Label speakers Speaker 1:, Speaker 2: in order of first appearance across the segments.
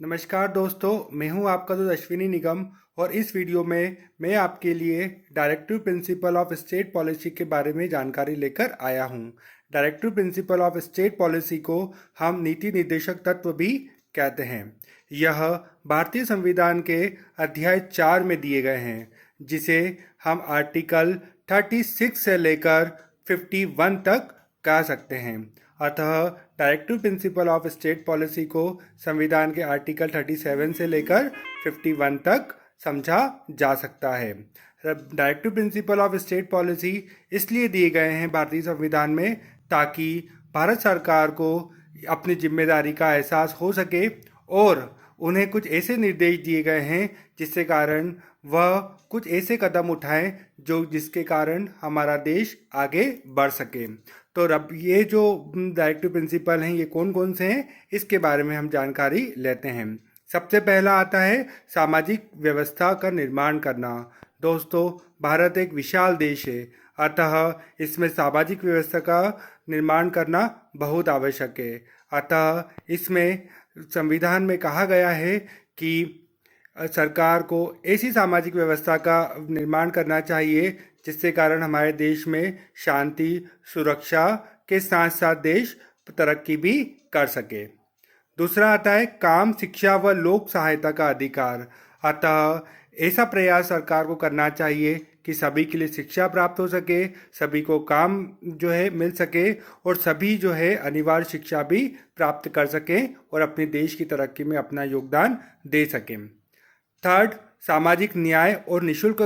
Speaker 1: नमस्कार दोस्तों, मैं हूं आपका दोस्त अश्विनी निगम और इस वीडियो में मैं आपके लिए directive principle of state policy के बारे में जानकारी लेकर आया हूं। Directive principle of state policy को हम नीति निर्देशक तत्व भी कहते हैं। यह भारतीय संविधान के अध्याय 4 में दिए गए हैं, जिसे हम आर्टिकल 36 से लेकर 51 तक कह सकते हैं। अतः directive principle of state policy को संविधान के आर्टिकल 37 से लेकर 51 तक समझा जा सकता है। Directive principle of state policy इसलिए दिए गए हैं भारतीय संविधान में ताकि भारत सरकार को अपनी जिम्मेदारी का एहसास हो सके और उन्हें कुछ ऐसे निर्देश दिए गए हैं जिसके कारण वह कुछ ऐसे कदम उठाएं जिसके कारण हमारा देश आगे बढ़ सके। तो अब ये जो डायरेक्टिव प्रिंसिपल हैं ये कौन कौन से हैं, इसके बारे में हम जानकारी लेते हैं। सबसे पहला आता है सामाजिक व्यवस्था का निर्माण करना। दोस्तों, भारत एक विशाल देश है, अतः इसमें सामाजिक व्यवस्था का निर्माण करना बहुत आवश्यक है। अतः इसमें संविधान में कहा गया है कि सरकार को ऐसी सामाजिक व्यवस्था का निर्माण करना चाहिए जिससे कारण हमारे देश में शांति सुरक्षा के साथ साथ देश तरक्की भी कर सके। दूसरा आता है काम शिक्षा व लोक सहायता का अधिकार। अतः ऐसा प्रयास सरकार को करना चाहिए कि सभी के लिए शिक्षा प्राप्त हो सके, सभी को काम मिल सके और सभी अनिवार्य शिक्षा भी प्राप्त कर सकें और अपने देश की तरक्की में अपना योगदान दे सकें। थर्ड, सामाजिक न्याय और निःशुल्क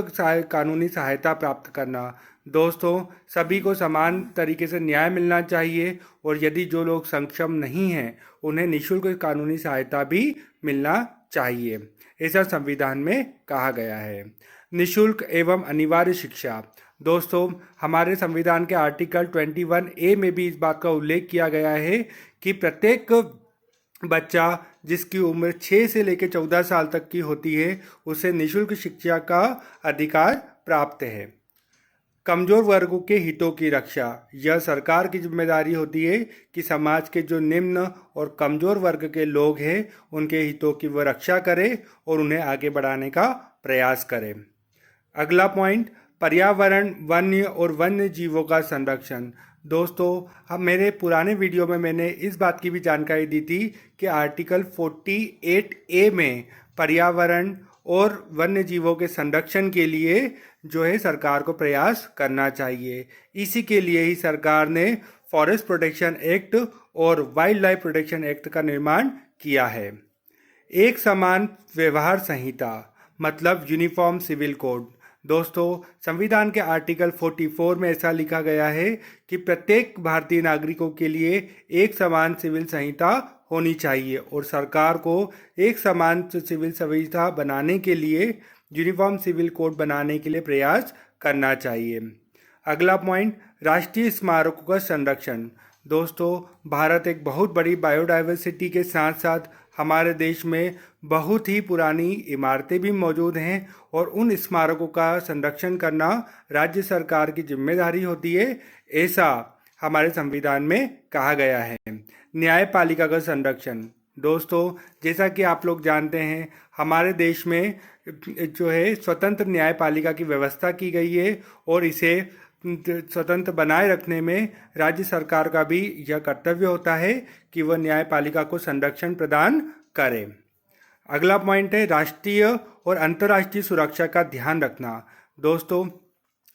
Speaker 1: कानूनी सहायता प्राप्त करना। दोस्तों, सभी को समान तरीके से न्याय मिलना चाहिए और यदि जो लोग सक्षम नहीं हैं उन्हें निःशुल्क कानूनी सहायता भी मिलना चाहिए, ऐसा संविधान में कहा गया है। निःशुल्क एवं अनिवार्य शिक्षा। दोस्तों, हमारे संविधान के आर्टिकल 21A में भी इस बात का उल्लेख किया गया है कि प्रत्येक बच्चा जिसकी उम्र 6 से लेकर 14 साल तक की होती है उसे निःशुल्क शिक्षा का अधिकार प्राप्त है। कमजोर वर्गों के हितों की रक्षा। यह सरकार की जिम्मेदारी होती है कि समाज के जो निम्न और कमजोर वर्ग के लोग हैं उनके हितों की वह रक्षा करे और उन्हें आगे बढ़ाने का प्रयास करे। अगला पॉइंट, पर्यावरण वन्य और वन्य जीवों का संरक्षण। दोस्तों, हम मेरे पुराने वीडियो में मैंने इस बात की भी जानकारी दी थी कि आर्टिकल 48A में पर्यावरण और वन्य जीवों के संरक्षण के लिए सरकार को प्रयास करना चाहिए। इसी के लिए ही सरकार ने फॉरेस्ट प्रोटेक्शन एक्ट और वाइल्ड लाइफ प्रोटेक्शन एक्ट का निर्माण किया है। एक समान व्यवहार संहिता मतलब यूनिफॉर्म सिविल कोड। दोस्तों, संविधान के आर्टिकल 44 में ऐसा लिखा गया है कि प्रत्येक भारतीय नागरिकों के लिए एक समान सिविल संहिता होनी चाहिए और सरकार को एक समान सिविल संहिता बनाने के लिए यूनिफॉर्म सिविल कोड बनाने के लिए प्रयास करना चाहिए। अगला पॉइंट, राष्ट्रीय स्मारकों का संरक्षण। दोस्तों, भारत एक बहुत बड़ी बायोडाइवर्सिटी के साथ साथ हमारे देश में बहुत ही पुरानी इमारतें भी मौजूद हैं और उन स्मारकों का संरक्षण करना राज्य सरकार की जिम्मेदारी होती है, ऐसा हमारे संविधान में कहा गया है। न्यायपालिका का संरक्षण। दोस्तों, जैसा कि आप लोग जानते हैं हमारे देश में स्वतंत्र न्यायपालिका की व्यवस्था की गई है और इसे स्वतंत्र बनाए रखने में राज्य सरकार का भी यह कर्तव्य होता है कि वह न्यायपालिका को संरक्षण प्रदान करे। अगला पॉइंट है राष्ट्रीय और अंतर्राष्ट्रीय सुरक्षा का ध्यान रखना। दोस्तों,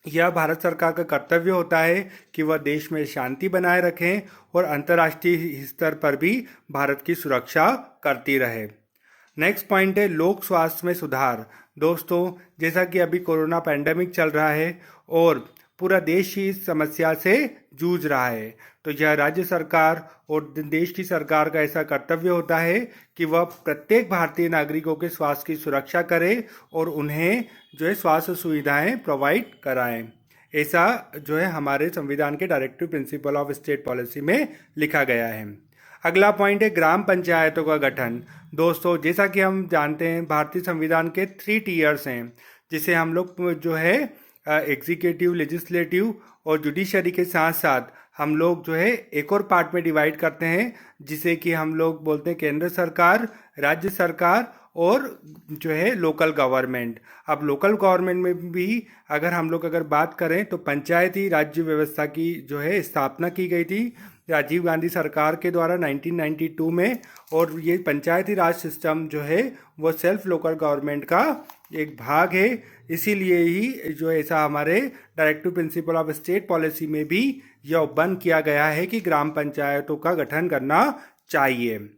Speaker 1: यह भारत सरकार का कर्तव्य होता है कि वह देश में शांति बनाए रखें और अंतर्राष्ट्रीय स्तर पर भी भारत की सुरक्षा करती रहे। नेक्स्ट पॉइंट है लोक स्वास्थ्य में सुधार। दोस्तों, जैसा कि अभी कोरोना पैंडेमिक चल रहा है और पूरा देश ही इस समस्या से जूझ रहा है, तो यह राज्य सरकार और देश की सरकार का ऐसा कर्तव्य होता है कि वह प्रत्येक भारतीय नागरिकों के स्वास्थ्य की सुरक्षा करे और उन्हें स्वास्थ्य सुविधाएं प्रोवाइड कराएं। ऐसा हमारे संविधान के directive principle of state policy में लिखा गया है। अगला पॉइंट है ग्राम पंचायतों का गठन। दोस्तों, जैसा कि हम जानते हैं भारतीय संविधान के 3 टियर्स हैं, जिसे हम लोग एग्जीक्यूटिव, लेजिस्लेटिव और जुडिशरी के साथ साथ हम लोग जो है एक और पार्ट में डिवाइड करते हैं, जिसे कि हम लोग बोलते हैं केंद्र सरकार, राज्य सरकार और जो है लोकल गवर्नमेंट। अब लोकल गवर्नमेंट में भी अगर हम लोग बात करें तो पंचायती राज्य व्यवस्था की जो है स्थापना की गई थी राजीव गांधी सरकार के द्वारा 1992 में। और ये पंचायती राज सिस्टम जो है वो सेल्फ लोकल गवर्नमेंट का एक भाग है। इसीलिए ही जो ऐसा हमारे directive principle of state policy में भी यह बंद किया गया है कि ग्राम पंचायतों का गठन करना चाहिए।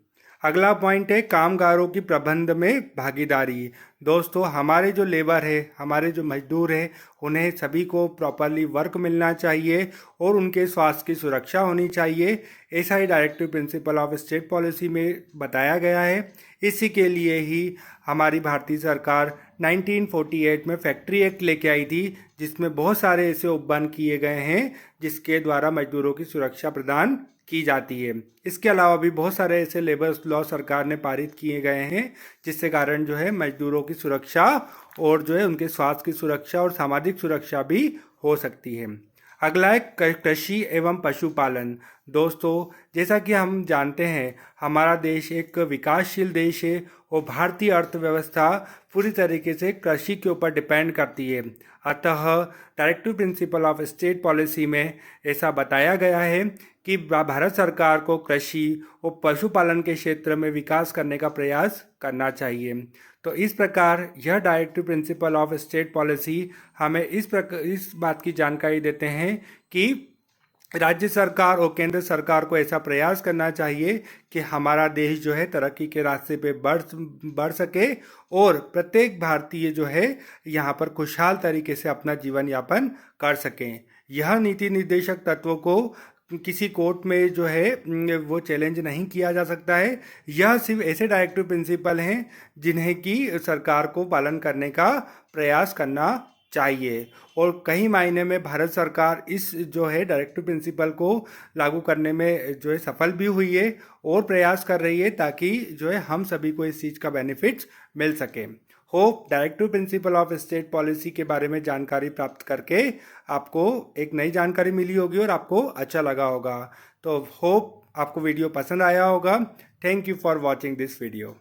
Speaker 1: अगला पॉइंट है कामगारों की प्रबंध में भागीदारी। दोस्तों, हमारे जो लेबर है, हमारे जो मजदूर है, उन्हें सभी को प्रॉपरली वर्क मिलना चाहिए और उनके स्वास्थ्य की सुरक्षा होनी चाहिए। ऐसा ही directive principle of state policy में बताया गया है। इसी के लिए ही हमारी भारतीय सरकार 1948 में फैक्ट्री एक्ट लेके आई थी, जिसमें बहुत सारे ऐसे उपबंध किए गए हैं जिसके द्वारा मजदूरों की सुरक्षा प्रदान की जाती है। इसके अलावा भी बहुत सारे ऐसे लेबर लॉ सरकार ने पारित किए गए हैं, जिससे कारण जो है मजदूरों की सुरक्षा और जो है उनके स्वास्थ्य की सुरक्षा और सामाजिक सुरक्षा भी हो सकती है। अगला है कृषि एवं पशुपालन। दोस्तों, जैसा कि हम जानते हैं हमारा देश एक विकासशील देश है और भारतीय अर्थव्यवस्था पूरी तरीके से कृषि के ऊपर डिपेंड करती है। अतः directive principle of state policy में ऐसा बताया गया है कि भारत सरकार को कृषि और पशुपालन के क्षेत्र में विकास करने का प्रयास करना चाहिए। तो इस प्रकार यह directive principle of state policy हमें इस बात की जानकारी देते हैं कि राज्य सरकार और केंद्र सरकार को ऐसा प्रयास करना चाहिए कि हमारा देश जो है तरक्की के रास्ते पे बढ़ सके और प्रत्येक भारतीय जो है यहाँ पर खुशहाल तरीके से अपना जीवन यापन कर सकें। यह नीति निर्देशक तत्वों को किसी कोर्ट में जो है वो चैलेंज नहीं किया जा सकता है। यह सिर्फ ऐसे डायरेक्टिव प्रिंसिपल हैं जिन्हें कि सरकार को पालन करने का प्रयास करना चाहिए। और कई मायने में भारत सरकार इस जो है डायरेक्टिव प्रिंसिपल को लागू करने में जो है सफल भी हुई है और प्रयास कर रही है ताकि जो है हम सभी को इस चीज़ का बेनिफिट्स मिल सके। Hope directive principle of state policy के बारे में जानकारी प्राप्त करके आपको एक नई जानकारी मिली होगी और आपको अच्छा लगा होगा। तो होप आपको वीडियो पसंद आया होगा। Thank you for watching this video.